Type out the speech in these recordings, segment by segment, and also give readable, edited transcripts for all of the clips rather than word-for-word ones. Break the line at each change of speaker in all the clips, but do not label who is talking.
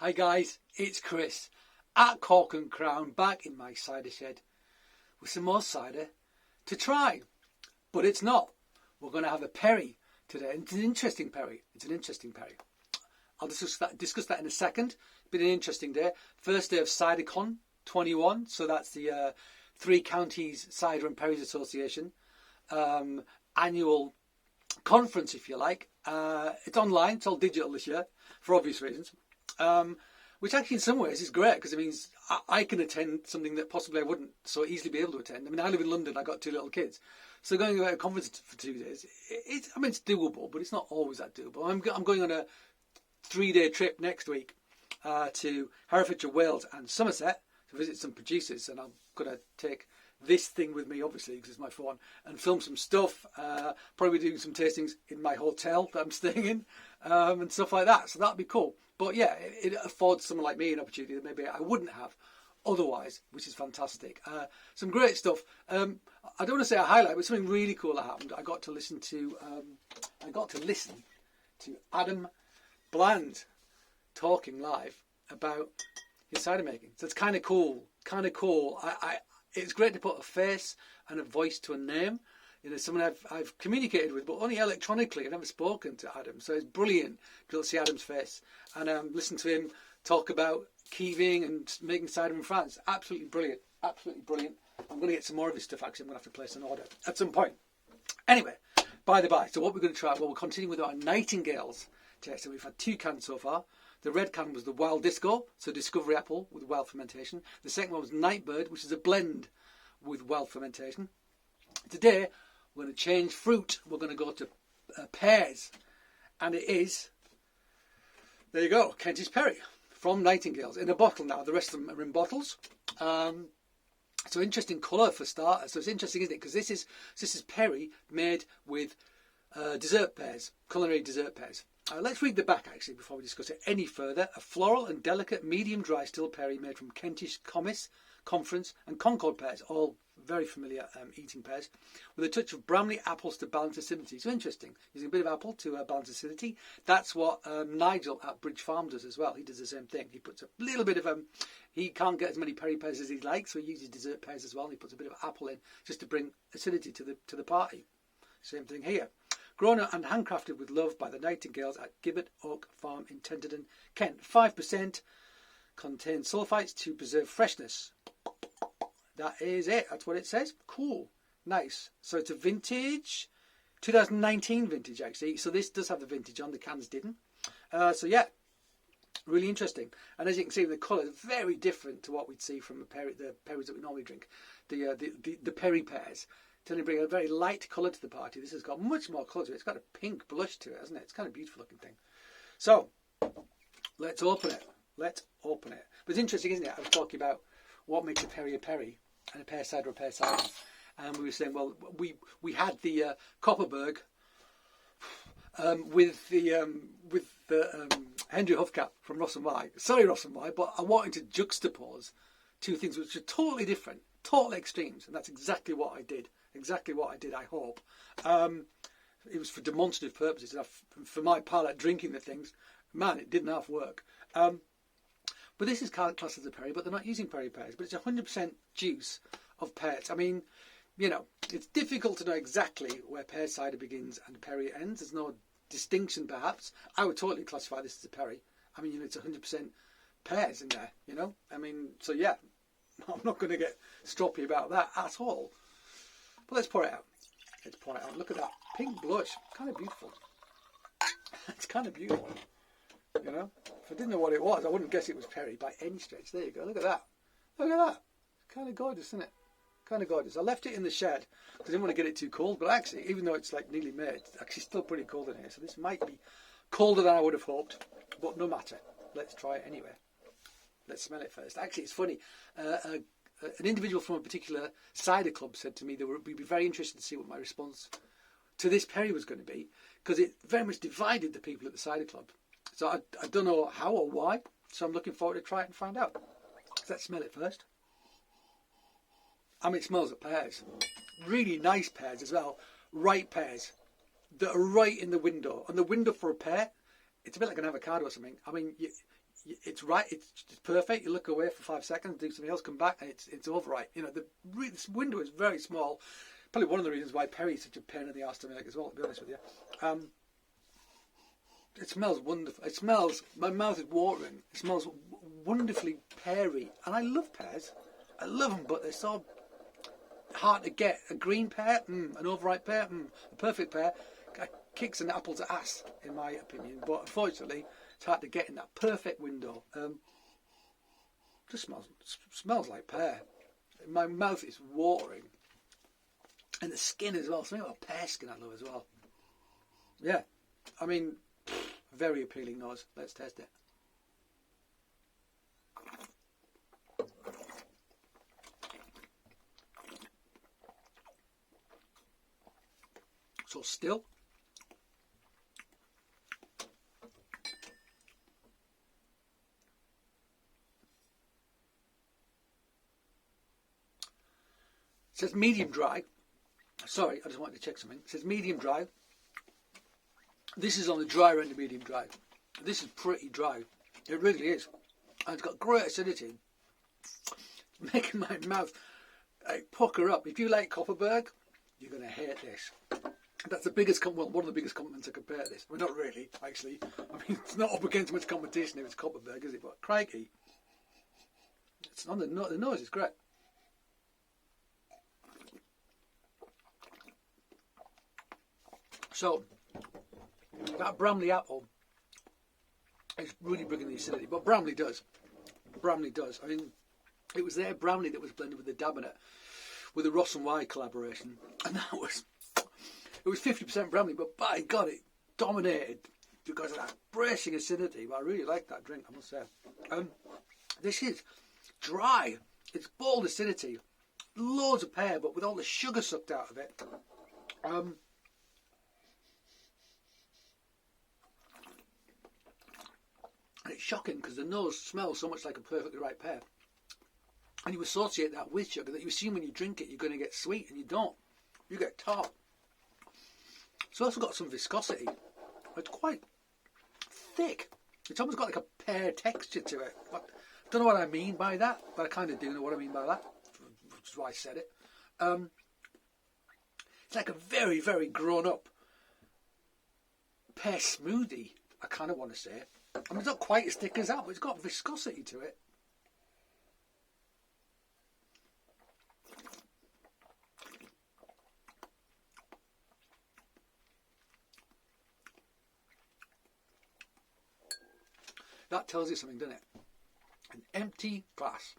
Hi guys, it's Chris at Cork and Crown, back in my cider shed with some more cider to try. But it's not. We're going to have a perry today. It's an interesting perry. I'll discuss that in a second. It's been an interesting day. First day of CiderCon 21. So that's the Three Counties Cider and Perries Association annual conference, if you like. It's online. It's all digital this year for obvious reasons. Which actually in some ways is great because it means I can attend something that possibly I wouldn't so easily be able to attend. I mean, I live in London. I've got two little kids. So going to a conference for 2 days, it's doable, but it's not always that doable. I'm going on a 3-day trip next week to Herefordshire, Wales and Somerset to visit some producers. And I'm going to take this thing with me, obviously, because it's my phone, and film some stuff. Probably doing some tastings in my hotel that I'm staying in and stuff like that. So that'd be cool. But yeah, it affords someone like me an opportunity that maybe I wouldn't have otherwise, which is fantastic. Some great stuff. I don't want to say a highlight, but something really cool that happened. I got to listen to Adam Bland talking live about his cider making. So it's kind of cool. It's great to put a face and a voice to a name. You know, someone I've communicated with, but only electronically. I've never spoken to Adam, so it's brilliant to see Adam's face and listen to him talk about keeving and making cider in France. Absolutely brilliant. I'm going to get some more of his stuff. Actually, I'm going to have to place an order at some point. Anyway, by the by, so what we're going to try? Well, we'll continue with our Nightingales taste. So we've had 2 cans so far. The red can was the Wild Disco, so Discovery Apple with wild fermentation. The second one was Nightbird, which is a blend with wild fermentation. Today, we're going to change fruit. We're going to go to pears. And it is, there you go, Kentish Perry from Nightingales in a bottle now. The rest of them are in bottles. So interesting colour for starters. So it's interesting, isn't it? Because this is perry made with dessert pears, culinary dessert pears. Let's read the back actually before we discuss it any further. A floral and delicate medium dry still perry made from Kentish Commis, Conference and Concord pears, all very familiar eating pears, with a touch of Bramley apples to balance acidity. So interesting, using a bit of apple to balance acidity. That's what Nigel at Bridge Farm does as well. He does the same thing. He puts a little bit of he can't get as many perry pears as he'd like, so he uses dessert pears as well. He puts a bit of apple in just to bring acidity to the party. Same thing here. Grown and handcrafted with love by the Nightingales at Gibbet Oak Farm in Tenterden, Kent. 5% contains sulfites to preserve freshness. That is it. That's what it says. Cool. Nice. So it's a vintage, 2019 vintage actually. So this does have the vintage on. The cans didn't. So yeah, really interesting. And as you can see, the colour is very different to what we'd see from the perries that we normally drink. The perry pears tend to bring a very light colour to the party. This has got much more colour to it. It's got a pink blush to it, hasn't it? It's kind of beautiful looking thing. So let's open it. But it's interesting, isn't it? I was talking about what makes a perry and a pear cider a pear cider. And we were saying, well, we had the Copperberg with the Henry Huffcap from Ross and Rye. Sorry, Ross and Rye, but I wanted to juxtapose 2 things which are totally different, total extremes, and that's exactly what I did. I hope. It was for demonstrative purposes. For my palate, drinking the things, man, it didn't half work. But this is classed as a perry, but they're not using perry pears. But it's 100% juice of pears. I mean, you know, it's difficult to know exactly where pear cider begins and perry ends. There's no distinction, perhaps. I would totally classify this as a perry. I mean, you know, it's 100% pears in there, you know. I mean, so yeah, I'm not going to get stroppy about that at all. But let's pour it out. Look at that pink blush. Kind of beautiful. It's kind of beautiful. You know, if I didn't know what it was, I wouldn't guess it was perry by any stretch. There you go. Look at that. Kind of gorgeous, isn't it? Kind of gorgeous. I left it in the shed because I didn't want to get it too cold. But actually, even though it's like nearly made, it's actually still pretty cold in here. So this might be colder than I would have hoped. But no matter. Let's try it anyway. Let's smell it first. Actually, it's funny. An individual from a particular cider club said to me they would be very interested to see what my response to this perry was going to be, because it very much divided the people at the cider club. So I don't know how or why, so I'm looking forward to try it and find out. Let's smell it first. I mean, it smells of pears. Really nice pears as well. Ripe pears that are right in the window. And the window for a pear, it's a bit like an avocado or something. I mean, it's right. It's perfect. You look away for 5 seconds, do something else, come back, and it's over right. You know, this window is very small. Probably one of the reasons why Perry is such a pain in the arse to make as well, to be honest with you. It smells wonderful. It smells, my mouth is watering. It smells wonderfully peary. And I love pears. I love them, but they're so hard to get. A green pear, an overripe pear, a perfect pear. Kicks an apple's ass, in my opinion. But unfortunately, it's hard to get in that perfect window. Just smells like pear. My mouth is watering. And the skin as well. Something about pear skin I love as well. Yeah. I mean, very appealing nose. Let's test it. So still. It says medium dry. Sorry, I just wanted to check something. It says medium dry. This is on the drier end of medium dry. This is pretty dry. It really is. And it's got great acidity. It's making my mouth pucker up. If you like Copperberg, you're going to hate this. That's the biggest, one of the biggest compliments I could pay this. Well, not really, actually. I mean, it's not up against much competition if it's Copperberg, is it? But crikey. It's on the nose is great. So, that Bramley apple is really bringing the acidity, but Bramley does. Bramley does. I mean, it was their Bramley that was blended with the Dabinet, with the Ross and Y collaboration, and it was 50% Bramley, but by God, it dominated because of that bracing acidity. But I really like that drink, I must say. This is dry. It's bold acidity, loads of pear, but with all the sugar sucked out of it. And it's shocking because the nose smells so much like a perfectly ripe pear. And you associate that with sugar, that you assume when you drink it you're going to get sweet, and you don't. You get tart. It's also got some viscosity. It's quite thick. It's almost got like a pear texture to it. I don't know what I mean by that, but I kind of do know what I mean by that, which is why I said it. It's like a very, very grown-up pear smoothie, I kind of want to say. I mean, it's not quite as thick as that, but it's got viscosity to it. That tells you something, doesn't it? An empty glass.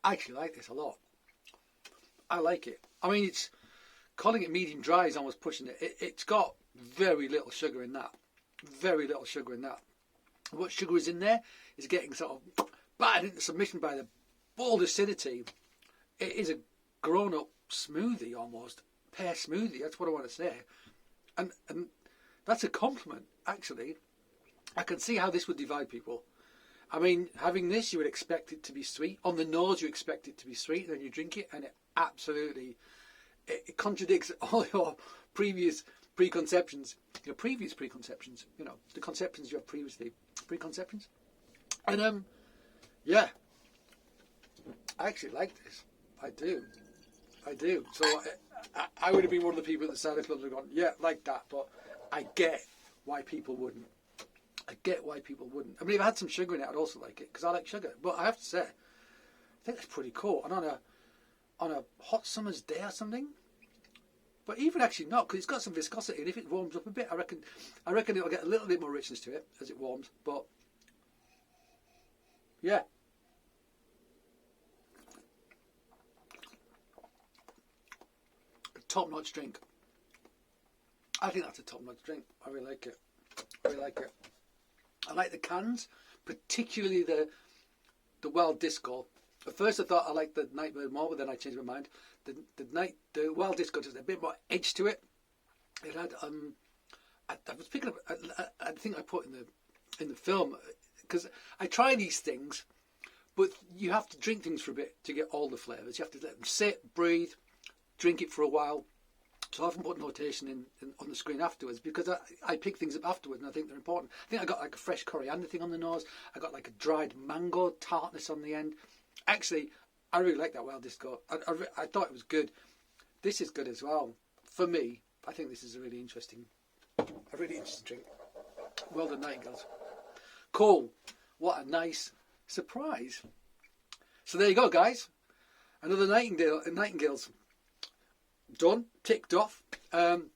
I actually like this a lot. I like it. I mean, it's calling it medium dry is almost pushing it. It's got very little sugar in that. Very little sugar in that. What sugar is in there is getting sort of battered into submission by the bold acidity. It is a grown-up smoothie almost. Pear smoothie, that's what I want to say. And that's a compliment, actually. I can see how this would divide people. I mean, having this, you would expect it to be sweet. On the nose, you expect it to be sweet. Then you drink it, and it absolutely... It contradicts all your previous preconceptions. Your previous preconceptions. You know, the conceptions you have previously. Preconceptions. And, yeah. I actually like this. I do. I do. So, I would have been one of the people at the Cider Club that have gone, yeah, like that. But I get why people wouldn't. I get why people wouldn't. I mean, if I had some sugar in it, I'd also like it, because I like sugar. But I have to say, I think that's pretty cool. And on a hot summer's day or something, but even actually not, because it's got some viscosity, and if it warms up a bit, I reckon it'll get a little bit more richness to it as it warms. But yeah, top-notch drink. I think that's a top-notch drink. I really like it. I really like it. I like the cans, particularly the Wild Disco. At first I thought I liked the Nightbird more, but then I changed my mind. The Wild Disco just a bit more edge to it. It had I was picking up. I think I put in the film, because I try these things, but you have to drink things for a bit to get all the flavours. You have to let them sit, breathe, drink it for a while, So I haven't put notation in on the screen afterwards because I pick things up afterwards and I think they're important. I think I got like a fresh coriander thing on the nose. I got like a dried mango tartness on the end. Actually, I really like that wild disco. I thought it was good. This is good as well. For me, I think this is a really interesting drink. Well done, Nightingales. Cool. What a nice surprise. So there you go, guys. Another Nightingales done, ticked off. Going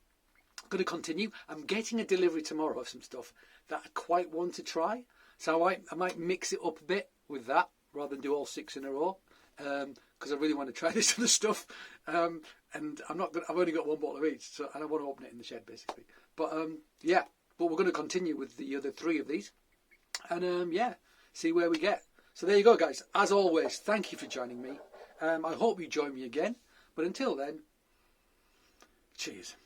to continue. I'm getting a delivery tomorrow of some stuff that I quite want to try. So I might mix it up a bit with that rather than do all 6 in a row. Because I really want to try this other stuff. And I've only got 1 bottle of each, so and I want to open it in the shed basically. But yeah, but we're going to continue with the other 3 of these. And yeah, see where we get. So there you go, guys. As always, thank you for joining me. I hope you join me again. But until then, cheers.